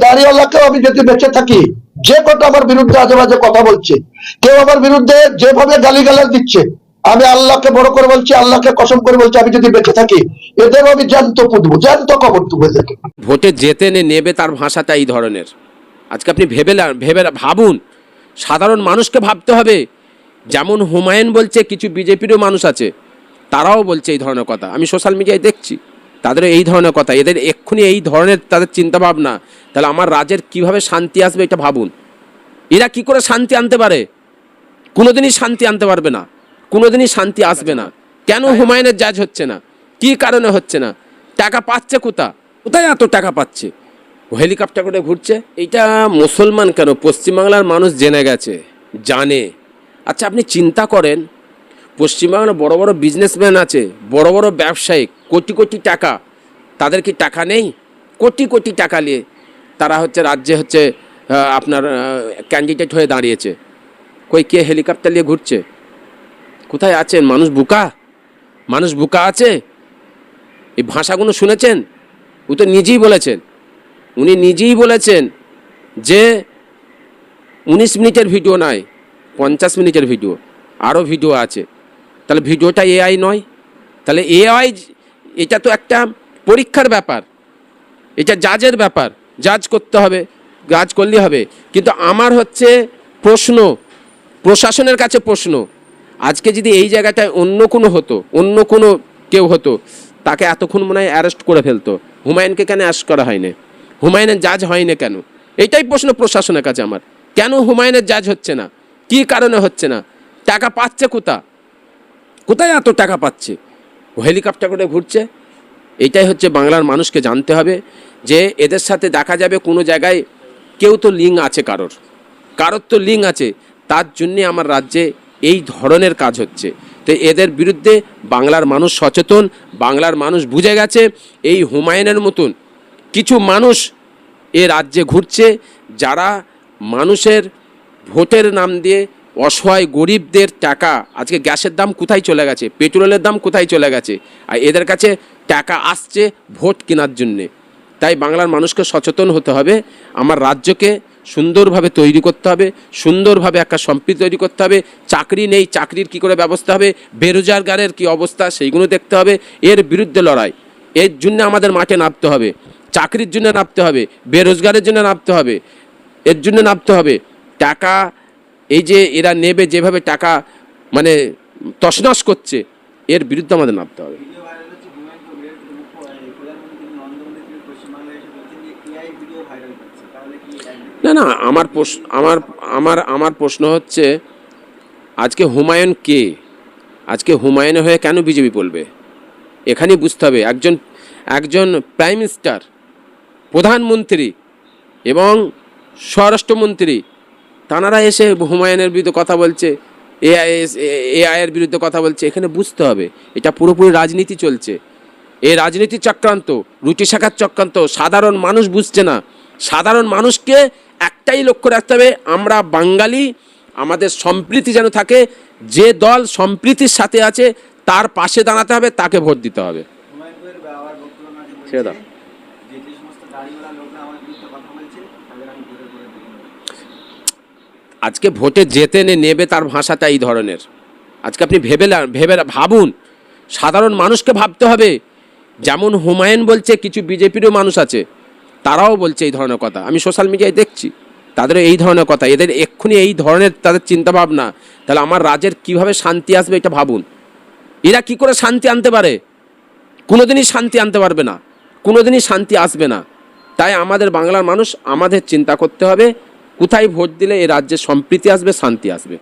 দাড়িওয়ালাকেও আমি যদি বেঁচে থাকি, যে কটা আমার বিরুদ্ধে আজে বাজে কথা বলছে, কেউ আমার বিরুদ্ধে যেভাবে গালিগালাজ দিচ্ছে, আমি আল্লাহকে বড় করে বলছি, আল্লাহকে কসম করে বলছি, আমি যদি বেঁচে থাকি এদেরও আমি জ্যান্ত পুঁতবো, জ্যান্ত কবর দেবো এদেরকে। ভোটে যেতে নেবে তার ভাষাটা এই ধরনের। আজকে আপনি ভেবে ভাবুন, সাধারণ মানুষকে ভাবতে হবে। যেমন হুমায়ুন বলছে, কিছু বিজেপিরও মানুষ আছে, তারাও বলছে এই ধরনের কথা। আমি সোশ্যাল মিডিয়ায় দেখছি তাদের এই ধরনের কথা, এদের এক্ষুনি এই ধরনের তাদের চিন্তাভাবনা। তাহলে আমার রাজ্যের কিভাবে শান্তি আসবে এটা ভাবুন। এরা কি করে শান্তি আনতে পারে? কোনোদিনই শান্তি আনতে পারবে না, কোনোদিনই শান্তি আসবে না। কেন হুমায়ুনের জাজ হচ্ছে না? কি কারণে হচ্ছে না? টাকা পাচ্ছে কোথায় এত টাকা পাচ্ছে? হেলিকপ্টার করে ঘুরছে। এটা মুসলমান কেন, পশ্চিমবাংলার মানুষ জেনে গেছে, জানে। আচ্ছা আপনি চিন্তা করেন, পশ্চিমবাংলার বড় বড় বিজনেসম্যান আছে, বড় বড় ব্যবসায়ী, কোটি কোটি টাকা, তাদের কি টাকা নেই? কোটি কোটি টাকা নিয়ে তারা রাজ্যে আপনার ক্যান্ডিডেট হয়ে দাঁড়িয়েছে। কই কে হেলিকপ্টার নিয়ে ঘুরছে? কোথায় আছেন? মানুষ বুকা আছে। এই ভাষাগুলো শুনেছেন? ও তো নিজেই বলেছেন, উনি নিজেই বলেছেন যে 19 মিনিটের ভিডিও নয়, 50 মিনিটের ভিডিও, আরও ভিডিও আছে। তাহলে ভিডিওটা এআই নয়? তাহলে এআই, এটা তো একটা পরীক্ষার ব্যাপার, এটা জাজের ব্যাপার, জাজ করতে হবে, জাজ করলেই হবে। কিন্তু আমার প্রশ্ন, প্রশাসনের কাছে প্রশ্ন, আজকে যদি এই জায়গাটায় অন্য কোনো কেউ হতো, তাকে এতক্ষণ মনে হয় অ্যারেস্ট করে ফেলতো। হুমায়ুনকে কেন অ্যারেস্ট করা হয়নি? হুমায়ুনের জাজ হয়নি কেন? এইটাই প্রশ্ন প্রশাসনের কাছে আমার। কেন হুমায়ুনের জাজ হচ্ছে না? কি কারণে হচ্ছে না? টাকা পাচ্ছে কোথায় এত টাকা পাচ্ছে? হেলিকপ্টার করে ঘুরছে। এইটাই বাংলার মানুষকে জানতে হবে যে এদের সাথে দেখা যাবে কোনো জায়গায় কেউ তো লিঙ্ক আছে, কারোর তো লিঙ্ক আছে, তার জন্যে আমার রাজ্যে এই ধরনের কাজ হচ্ছে। তো এদের বিরুদ্ধে বাংলার মানুষ সচেতন, বাংলার মানুষ বুঝে গেছে এই হুমায়ুনের মতন কিছু মানুষ এ রাজ্যে ঘুরছে, যারা মানুষের ভোটের নাম দিয়ে অসহায় গরিবদের টাকা, আজকে গ্যাসের দাম কোথায় চলে গেছে, পেট্রোলের দাম কোথায় চলে গেছে, আর এদের কাছে টাকা আসছে ভোট কেনার জন্যে। তাই বাংলার মানুষকে সচেতন হতে হবে, আমার রাজ্যকে সুন্দরভাবে তৈরি করতে হবে, সুন্দরভাবে একটা সম্প্রীতি তৈরি করতে হবে। চাকরি নেই, চাকরির কী করে ব্যবস্থা হবে, বেরোজগারের কী অবস্থা সেইগুলো দেখতে হবে, এর বিরুদ্ধে লড়াই। এর জন্য আমাদের মাঠে নামতে হবে, চাকরির জন্য নামতে হবে, বেরোজগারের জন্য নামতে হবে, এর জন্য নামতে হবে। টাকা এই যে এরা নেবে, যেভাবে টাকা মানে তছনছ করছে, এর বিরুদ্ধে আমাদের নামতে হবে। না, আমার প্রশ্ন আজকে হুমায়ুন কে? আজকে হুমায়ুন হয়ে কেন বিজেপি বলবে? এখানেই বুঝতে হবে। একজন প্রাইম মিনিস্টার, প্রধানমন্ত্রী এবং স্বরাষ্ট্রমন্ত্রী, তাঁরা এসে হুমায়ুনের বিরুদ্ধে কথা বলছে, এআইয়ের বিরুদ্ধে কথা বলছে। এখানে বুঝতে হবে এটা পুরোপুরি রাজনীতি চলছে। এই রাজনীতি চক্রান্ত, রুটি শাখার চক্রান্ত, সাধারণ মানুষ বুঝছে না। সাধারণ মানুষকে একটাই লক্ষ্য রাখতে হবে, আমরা বাঙালি, আমাদের সম্প্রীতি যেন থাকে। যে দল সম্প্রীতির সাথে আছে তার পাশে দাঁড়াতে হবে, তাকে ভোট দিতে হবে। সেটা আজকে ভোটে যেতে নেবে তার ভাষাটা এই ধরনের। আজকে আপনি ভেবে ভাবুন, সাধারণ মানুষকে ভাবতে হবে। যেমন হুমায়ুন বলছে, কিছু বিজেপিরও মানুষ আছে, তারাও বলছে এই ধরনের কথা। আমি সোশ্যাল মিডিয়ায় দেখছি তাদেরও এই ধরনের কথা, এদের এক্ষুনি এই ধরনের তাদের চিন্তাভাবনা। তাহলে আমার রাজ্যের কিভাবে শান্তি আসবে এটা ভাবুন। এরা কি করে শান্তি আনতে পারে? কোনোদিনই শান্তি আনতে পারবে না, কোনোদিনই শান্তি আসবে না। তাই আমাদের বাংলার মানুষ, আমাদের চিন্তা করতে হবে কোথায় ভোট দিলে এই রাজ্যে সম্প্রীতি আসবে, শান্তি আসবে।